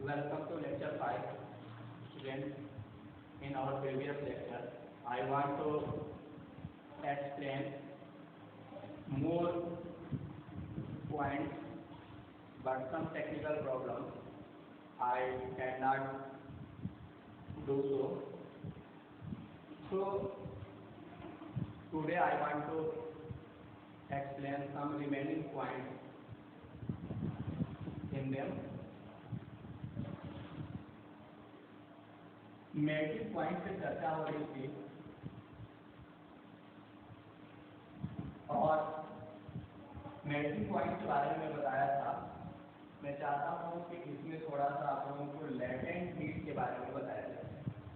Welcome to lecture 5. Students, in our previous lecture, I want to explain more points, but some technical problems I cannot do so. So, today I want to explain some remaining points in them. Melting point पे चर्चा हो रही थी और melting point के बारे में बताया था। मैं चाहता हूँ कि इसमें थोड़ा सा आप लोगों को लैटेंट हीट के बारे में बताया जाए।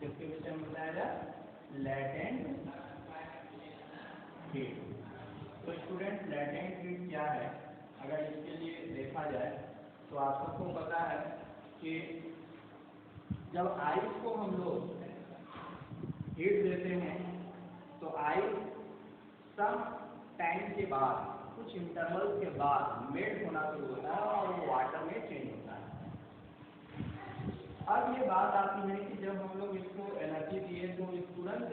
किसके विषय में बताया जाए? Latent heat. तो स्टूडेंट, लैटेंट हीट क्या है? अगर इसके लिए देखा जाए तो आप सबको पता है कि जब आइस को हम लोग हीट देते हैं तो आइस सम टाइम के बाद, कुछ इंटरवल के बाद मेल्ट होना शुरू होता है और वो वाटर में चेंज होता है। अब ये बात आती है कि जब हम लोग इसको एनर्जी दिए तो इस तुरंत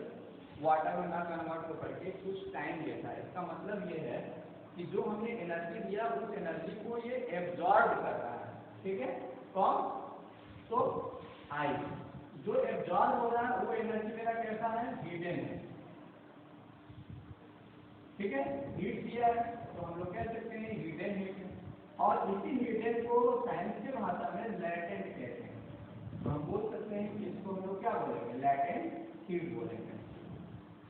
वाटर में ना कन्वर्ट हो करके कुछ टाइम लेता है। इसका मतलब ये है कि जो हमने एनर्जी दिया उस एनर्जी को ये एब्जॉर्ब कर रहा है। ठीक है? कौन? तो आइस जो एब्जॉर्ब हो रहा है वो एनर्जी मेरा कैसा है? हिडन है। ठीक है? हीट दिया है तो हम लोग कह सकते हैं हिडन हीट है, और इसी हिडन को साइंस की भाषा में लैटेंट कहते हैं। तो हम बोल सकते हैं कि इसको हम लोग क्या बोलेंगे? लैटेंट हीट बोलेंगे।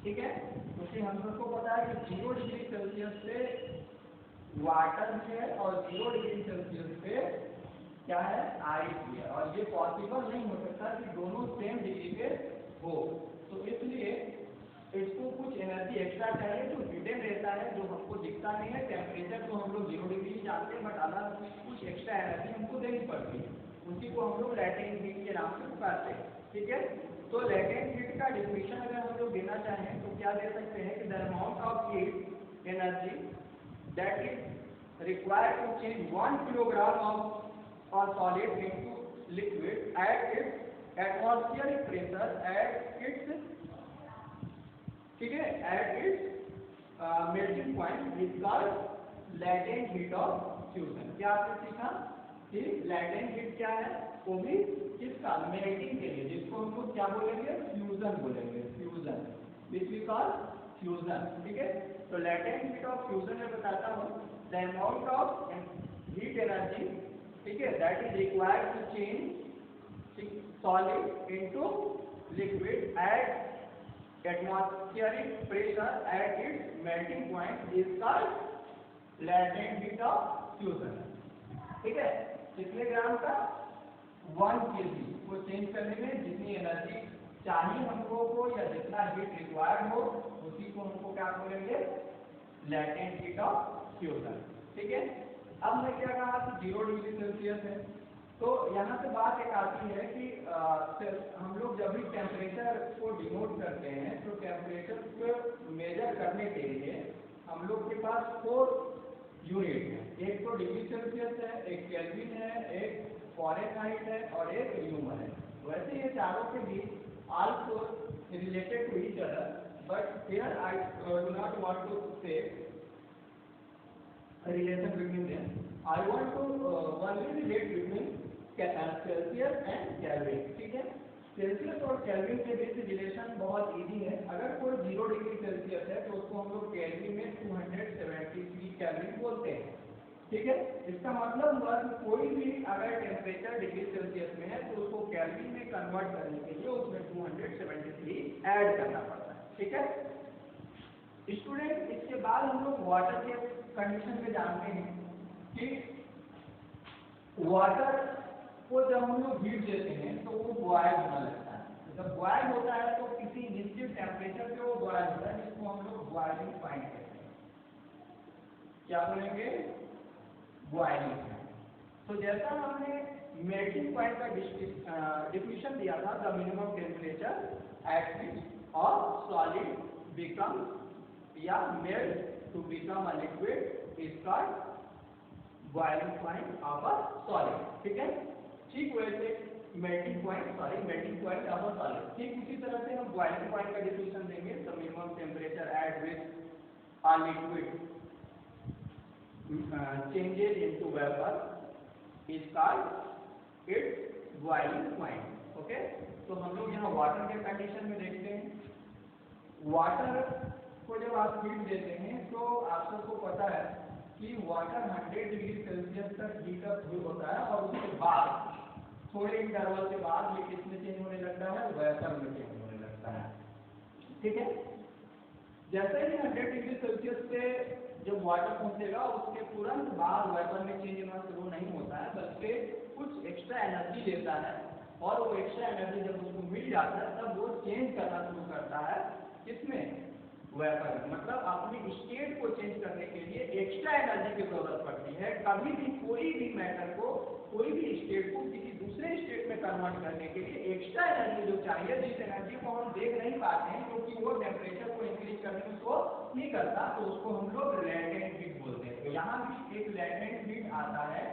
ठीक है? क्योंकि हम सबको पता है कि 0 डिग्री सेल्सियस पे वाटर है और 0 डिग्री सेल्सियस पे क्या है? आइस भी है, और ये पॉसिबल नहीं हो सकता कि दोनों सेम डिग्री पे हो। तो इसलिए इसको कुछ एनर्जी एक्स्ट्रा चाहिए जो हिडन रहता है, जो हमको दिखता नहीं है। टेम्परेचर तो हम लोग 0 डिग्री ही जानते हैं, बट अलग कुछ एक्स्ट्रा एनर्जी हमको देनी पड़ती है। उसी को हम लोग लैटेंट हीट के नाम से पुकारते हैं। ठीक है? तो लैटेंट हीट का डिफिनेशन अगर हम लोग देना चाहें तो क्या दे सकते हैं कि the amount of heat energy that is required to change 1 kilogram of or solid into liquid at its atmospheric pressure at its, ठीक है, at its melting point is called latent heat of fusion। क्या आपने सीखा कि latent heat क्या है? वो भी किसका? मेल्टिंग के लिए, जिसको हम लोग क्या बोलेंगे? फ्यूजन बोलेंगे। Fusion, which we call fusion। ठीक है? तो latent heat of fusion में बताता हूँ the amount of heat energy, ठीक है, that is required to change solid into liquid at atmospheric pressure at its melting point is called latent heat of fusion। ठीक है? कितने ग्राम का? 1 kg को चेंज करने में जितनी एनर्जी चाहिए हमको को, या जितना हीट रिक्वायर्ड हो, उसी को हमको क्या बोलेंगे? Latent heat of fusion. ठीक है? अब मैं क्या कहा कि 0 डिग्री सेल्सियस है, तो यहाँ से बात एक आती है कि हम लोग जब भी टेम्परेचर को डिनोट करते हैं तो टेम्परेचर को मेजर करने के लिए हम लोग के पास 4 यूनिट है। एक तो डिग्री सेल्सियस है, एक केल्विन है, एक फ़ारेनहाइट है और एक न्यूमन है। वैसे ये चारों के बीच also related to each other, but here I do not want to say relation between them. I want to only relate between Celsius and Kelvin। ठीक है? सेल्सियस और केल्विन के बीच रिलेशन बहुत इजी है। अगर कोई 0 डिग्री सेल्सियस है तो उसको हम लोग केल्विन में 273 केल्विन बोलते हैं। ठीक है? इसका मतलब हुआ कि कोई भी अगर टेम्परेचर डिग्री सेल्सियस में है तो उसको केल्विन में कन्वर्ट करने के लिए उसमें 273 ऐड करना पड़ता है। ठीक है स्टूडेंट? इसके बाद हम लोग वाटर के कंडीशन में जानते हैं कि वाटर को जब हम लोग हीट देते हैं तो वो बॉयल होने लगता है। जब बॉयल होता है तो किसी निश्चित टेम्परेचर पे वो बॉयल होता है, जिसको हम लोग बॉइलिंग पॉइंट कहते हैं। क्या बोलेंगे? Boiling point. तो जैसा हमने मेल्टिंग पॉइंट का डिफिनेशन दिया था, द मिनिमम टेम्परेचर एट विच और सॉलिड बिकम या melt to become a liquid is called boiling point of a solid। ठीक है? ठीक वैसे melting point of a solid, ठीक उसी तरह से हम बॉइलिंग पॉइंट का डिफिनेशन देंगे। The minimum temperature at which a liquid changes into vapor is called its boiling point। Okay, तो हम लोग यहाँ वाटर के कंडीशन में देखते हैं। वाटर को जब आप हीट देते हैं तो आप सबको पता है कि वाटर 100 डिग्री सेल्सियस तक हीट अप होता है और उसके बाद थोड़े इंटरवल के बाद ये किसमें चेंज होने लगता है, वेपर में चेंज होने लगता है। ठीक है, जैसे ही 100 डिग्री सेल्सियस पे जब वाटर पहुंचेगा उसके तुरंत बाद वेपर में चेंज होना शुरू नहीं होता है, बल्कि कुछ एक्स्ट्रा एनर्जी लेता है और वो एक्स्ट्रा एनर्जी जब उसको मिल जाता है तब वो चेंज करना शुरू करता है किसमें, वेपर। मतलब अपने स्टेट को चेंज करने के लिए एक्स्ट्रा एनर्जी की जरूरत पड़ती है। कभी भी कोई भी मैटर को, कोई भी स्टेट को किसी दूसरे स्टेट में कन्वर्ट करने के लिए एक्स्ट्रा एनर्जी जो चाहिए, जिस एनर्जी को हम देख नहीं पाते हैं क्योंकि वो टेम्परेचर को इंक्रीज करने में उसको नहीं करता, तो उसको हम लोग लैटेंट हीट बोलते हैं। तो यहाँ भी एक लैटेंट हीट आता है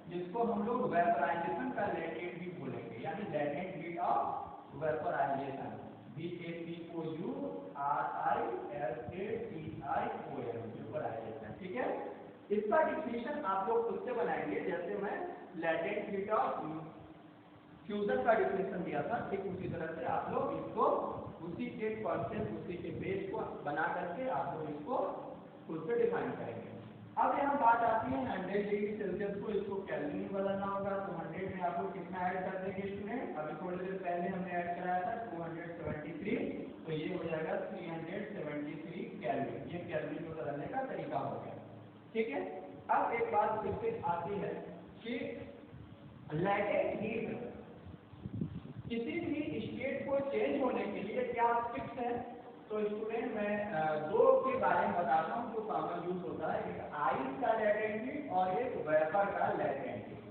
जिसको हम लोग वेपराइजेशन का लैटेंट हीट बोलेंगे, यानी latent heat of vaporisation, vaporisation. ठीक है, इसका डिफिनेशन आप लोग खुद से बनाएंगे। जैसे मैं लैटेंट हीट ऑफ फ्यूजन का डिफिनेशन दिया था, ठीक उसी तरह से आप लोग इसको उसी के कॉन्सेप्ट, उसी के बेस को बना करके आप लोग इसको खुद से डिफाइन करेंगे। अब यहाँ बात आती है 100 डिग्री सेल्सियस को, इसको केल्विन में बदलना होगा। तो 100 में आप लोग कितना ऐड कर देंगे स्टूडेंट, अभी थोड़ी देर पहले हमने ऐड कराया था 273, तो ये हो जाएगा 373 केल्विन। ये केल्विन में बदलने का तरीका हो गया। ठीक है, अब एक बात फिर से आती है कि लैटेंट हीट किसी भी स्टेट को चेंज होने के लिए क्या फिक्स है। तो स्टूडेंट मैं दो के बारे में बताता हूँ जो कॉमन यूज होता है, एक आइस का लैटेंट हीट और एक वेपर का लैटेंट हीट।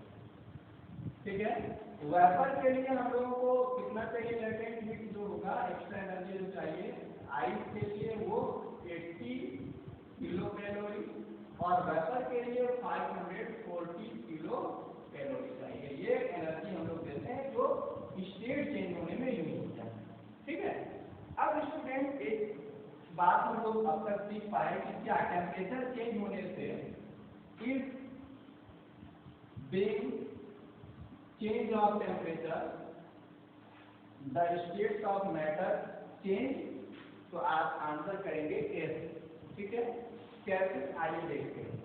ठीक है, वेपर के लिए हम लोगों को कितना चाहिए, लैटेंट हीट जो होगा, एक्स्ट्रा एनर्जी जो चाहिए, आइस के लिए वो 80 किलो कैलोरी और वेपर के लिए 540 किलो कैलोरी चाहिए। ये एनर्जी हम लोग देते हैं जो स्टेट चेंज होने में यूज होता है। ठीक है, अब स्टूडेंट एक बात हम लोग अब तक सीख पाए कि क्या टेम्परेचर चेंज होने से इस being change of temperature the state of matter change. तो आप आंसर करेंगे एस। ठीक है, कैसे, आइए देखते हैं।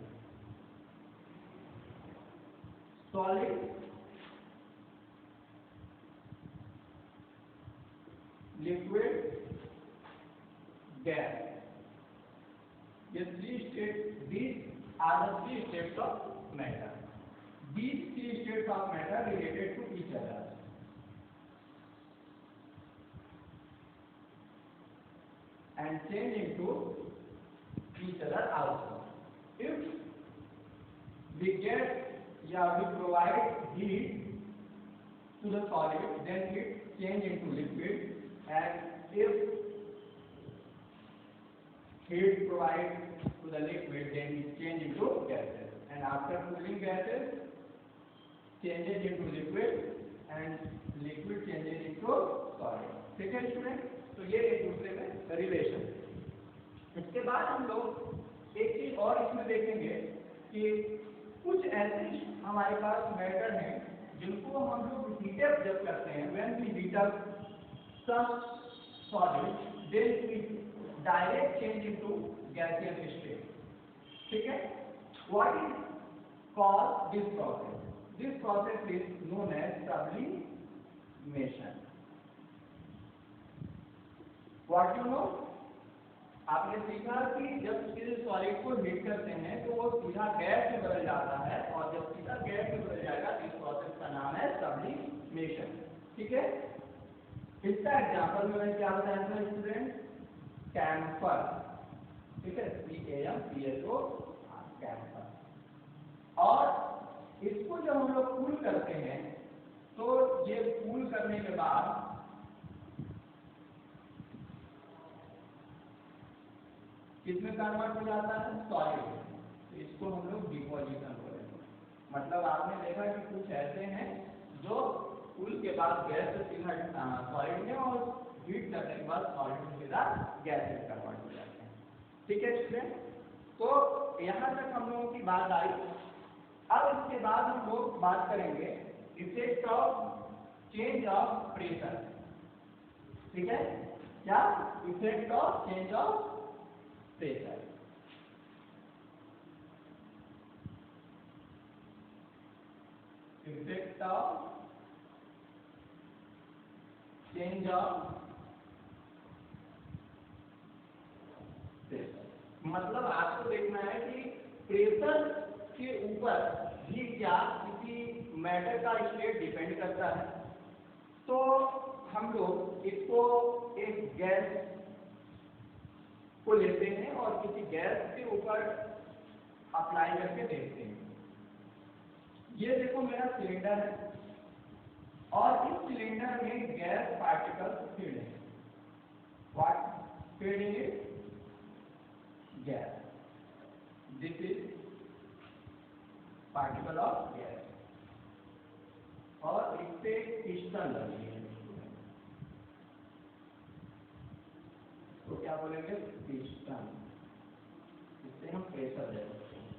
सॉलिड, लिक्विड, गैस, ये three state, these are the three states of matter. These three states of matter related to each other and change into each other also. If we provide heat to the solid, then it change into liquid, and if heat provided to the liquid, then it change into gases, and after cooling gases changes into liquid and liquid changes into solid। ठीक है student, तो ये एक दूसरे में relation. इसके बाद हम लोग एक चीज और इसमें देखेंगे कि कुछ ऐसे हमारे पास मैटर हैं जिनको हम लोग हीट अप जब करते हैं, when we heat up some solid, then we direct change into gaseous state. ठीक है, what is called this process? This process is known as sublimation. What you know, आपने सीखा कि जब किसी सॉलिड को हीट करते हैं तो वो सीधा गैस में बदल जाता है, और जब सीधा गैस में बदल जाएगा इस प्रोसेस का नाम है सब्लिमेशन। ठीक है, इसका एग्जांपल में क्या बताया था स्टूडेंट, कैम्फर। ठीक है, CAMPHO, कैम्फर। और इसको जब हम लोग कूल करते हैं तो ये कूल करने के बाद किसमें कन्वर्ट हो जाता है, सॉलिड। तो इसको हम लोग डिपोजिशन बोलेंगे। मतलब आपने देखा कि कुछ ऐसे हैं जो उसके बाद गैस से सीधा सॉलिड में, और हीट करने के बाद सॉलिड में सीधा गैस में कन्वर्ट हो जाते हैं। ठीक है स्टूडेंट, तो यहाँ तक हम लोगों की बात आई। अब इसके बाद हम लोग बात करेंगे effect of change of pressure. ठीक है, क्या? Effect of change of pressure. Effect of change of pressure, मतलब आपको देखना है कि प्रेशर के ऊपर भी क्या किसी मैटर का स्टेट डिपेंड करता है। तो हम लोग इसको एक गैस को लेते हैं और किसी गैस के ऊपर अप्लाई करके देखते हैं। ये देखो मेरा सिलेंडर है और इस सिलेंडर में गैस पार्टिकल फीड है। What feed is gas, this is particle of gas, और इस पे पिस्टन लगी है, तो क्या बोलेंगे? पिस्टन। इससे हम प्रेशर दे सकते हैं।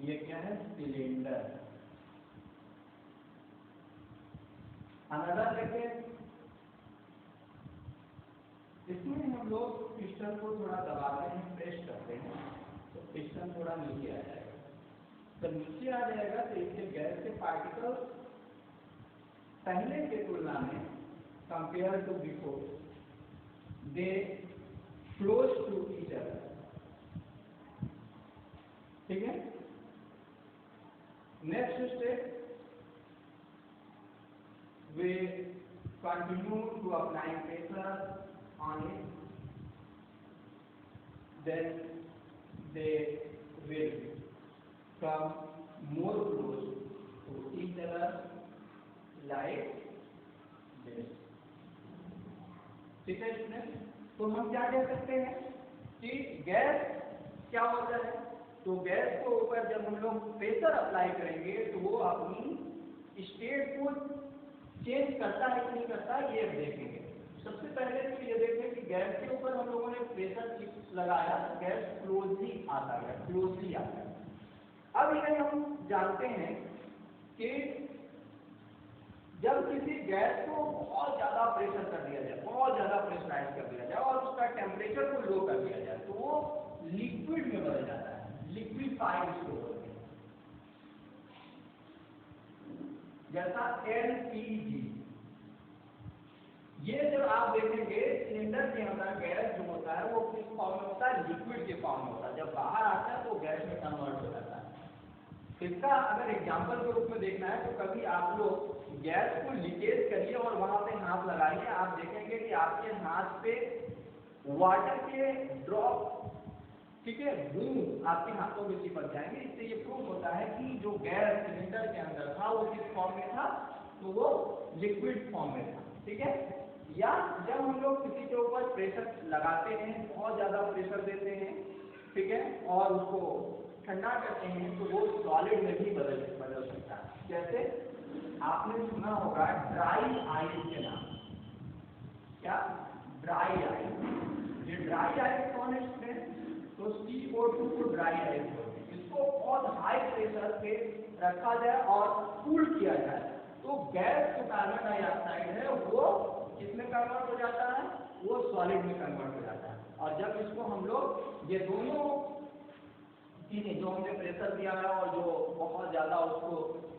ये क्या है? सिलेंडर। अनदर देखें, इसमें हम लोग पिस्टन को थोड़ा दबाते हैं, प्रेस करते हैं, तो पिस्टन थोड़ा नीचे आ जाएगा। जब नीचे आ जाएगा तो इसके गैस के पार्टिकल पहले के तुलना में compare to before they close to each other. ठीक है, next step, we continue to apply pressure on it, then they will come more close to each other like this। ठीक है स्टूडेंट, तो हम क्या कह सकते हैं कि गैस क्या होता है? तो गैस को ऊपर जब हम लोग प्रेशर अप्लाई करेंगे तो वो अपनी स्टेट को चेंज करता है कि नहीं करता, ये अब देखेंगे। सबसे पहले तो ये देखें कि गैस के ऊपर हम लोगों ने प्रेशर लगाया तो गैस क्लोजली आता है, क्लोजली आता है। अब ये हम जानते हैं कि जब किसी गैस को बहुत ज्यादा प्रेशर कर दिया जाए, बहुत ज्यादा प्रेशराइज कर दिया जाए और उसका टेम्परेचर को लो कर दिया जाए, तो वो लिक्विड में बदल जाता है, लिक्विफाइड उसको बोलते हैं। जैसा LPG, ये जब आप देखेंगे सिलेंडर के अंदर गैस जो होता है वो किस फॉर्म में होता है? लिक्विड के फॉर्म में होता है। जब बाहर आता है तो गैस में कन्वर्ट हो जाता है। इसका अगर एग्जांपल के रूप में देखना है तो कभी आप लोग गैस को लीकेज करिए और वहां पे हाथ लगाइए, आप देखेंगे कि आपके हाथ पे वाटर के ड्रॉप, ठीक है, बूंद आपके हाथों में चिपक जाएंगे। इससे ये प्रूव होता है कि जो गैस सिलेंडर के अंदर था वो किस फॉर्म में था? तो वो लिक्विड फॉर्म में था। ठीक है, या जब हम लोग किसी के ऊपर प्रेशर लगाते हैं, बहुत ज्यादा प्रेशर देते हैं, ठीक है, और उसको ठंडा करते हैं तो वो सॉलिड में भी बदल सकता है। जैसे आपने सुना होगा ड्राई आइस के नाम। क्या? Dry ice. ये ड्राई आइस कौन है स्टूडेंट? तो CO2 को ड्राई आइस बोलते हैं। इसको बहुत हाई प्रेशर पे रखा जाए और कूल किया जाए तो गैस जो कार्बन डाइऑक्साइड है वो किसमें कन्वर्ट हो जाता है? वो सॉलिड में कन्वर्ट हो जाता है। और जब इसको हम लोग ये दोनों चीजें जो हमने प्रेशर दिया है और जो बहुत ज्यादा उसको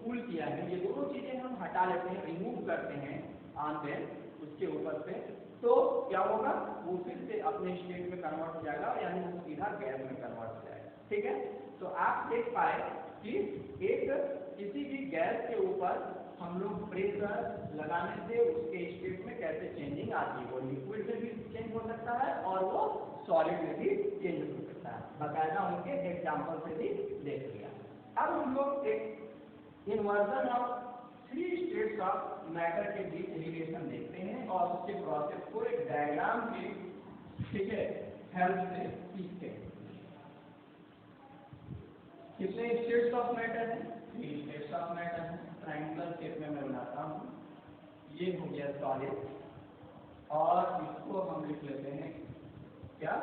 कूल किया है, ये दोनों चीजें हम हटा लेते हैं, रिमूव करते हैं आंतरिक उसके ऊपर से, तो क्या होगा? वो फिर से अपने स्टेट में कन्वर्ट हो जाएगा, यानी वो सीधा गैस में कन्वर्ट हो जाएगा। ठीक है, तो आप देख पाए कि एक किसी भी गैस के ऊपर हम लोग प्रेशर लगाने से उसके स्टेट में कैसे चेंजिंग आती है। वो लिक्विड में भी चेंज हो सकता है और वो सॉलिड में भी चेंज हो सकता है। बाकायदा उनके एग्जाम्पल से भी देख लिया। अब हम लोग एक inversion of 3 states of matter के बीच रिलेशन देखते हैं और उसके प्रोसेस को एक डायग्राम के, ठीक है, हेल्प से सीखते हैं। कितने स्टेट्स ऑफ मैटर है? 3 स्टेट्स ऑफ मैटर है। ट्रायंगुलर शेप में मैं बनाता हूँ। ये हो गया सॉलिड, और इसको हम लिख लेते हैं क्या,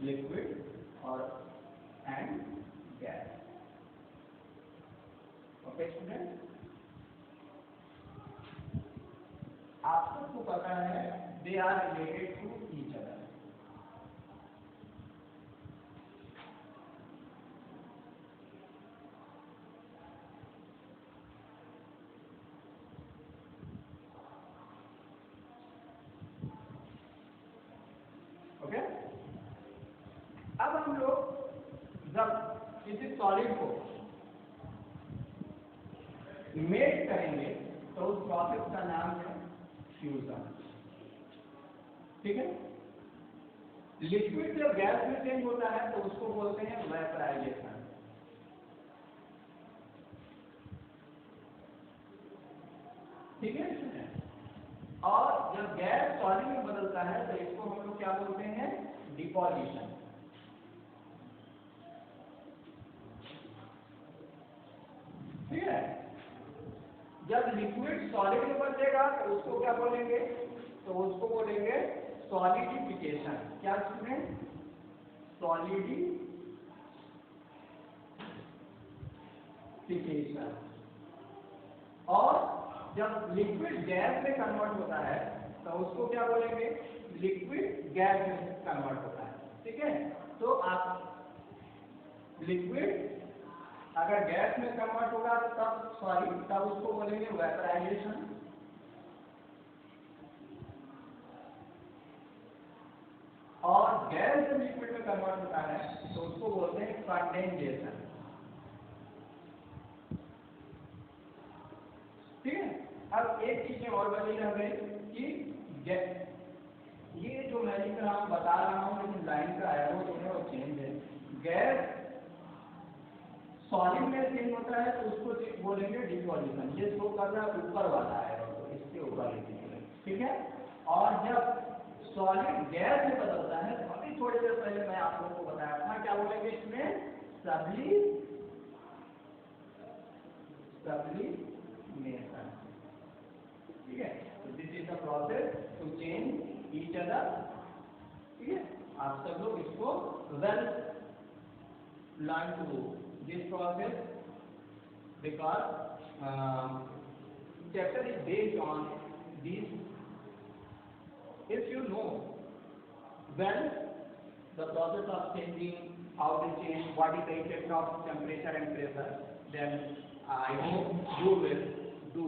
लिक्विड और एंड गैस। ओके स्टूडेंट, आप सबको पता है they are related to each other. Okay, अब हम लोग जब किसी सॉलिड को मेल्ट करेंगे तो उस प्रोसेस का नाम है फ्यूजन। ठीक है, लिक्विड जब गैस में चेंज होता है तो उसको बोलते हैं वेपराइजेशन। ठीक है, और जब गैस सॉलिड में बदलता है तो इसको हम लोग क्या बोलते हैं, डिपोजिशन। ठीक है, जब लिक्विड सॉलिड में बदलेगा तो उसको क्या बोलेंगे, तो उसको बोलेंगे सॉलिडिफिकेशन। क्या स्टूडेंट, सॉलिडिफिकेशन। और जब लिक्विड गैस में कन्वर्ट होता है तो उसको क्या बोलेंगे, लिक्विड गैस में कन्वर्ट होता है। ठीक है, तो आप लिक्विड अगर गैस में कन्वर्ट होगा तब उसको बोलेंगे वेपराइजेशन। और गैस जब लिक्विड में कन्वर्ट होता है तो उसको बोलते हैं कंडेंसेशन। ठीक है, अब एक चीज और बनी रह गई कि ये जो मैं लिख रहा हूं बता रहा हूं लेकिन लाइन का एरो जो है वो चेंज है। गैस सॉलिड में चेंज होता है तो उसको बोलेंगे डिपोजिशन। ये शो कर रहा है ऊपर वाला एरो, तो इसके ऊपर लिखेंगे। ठीक है, और जब सॉलिड गैस में बदलता है तो अभी थोड़ी देर पहले मैं आप लोगों को बताया था, क्या बोलेंगे इसमें, सब्लिमेशन। ठीक है, तो this is the process to change each other. ठीक है, आप सब लोग इसको well learn to this process because chapter is based on this. If you know well the process of changing, how to change, what is the effect of temperature and pressure, then I hope you will do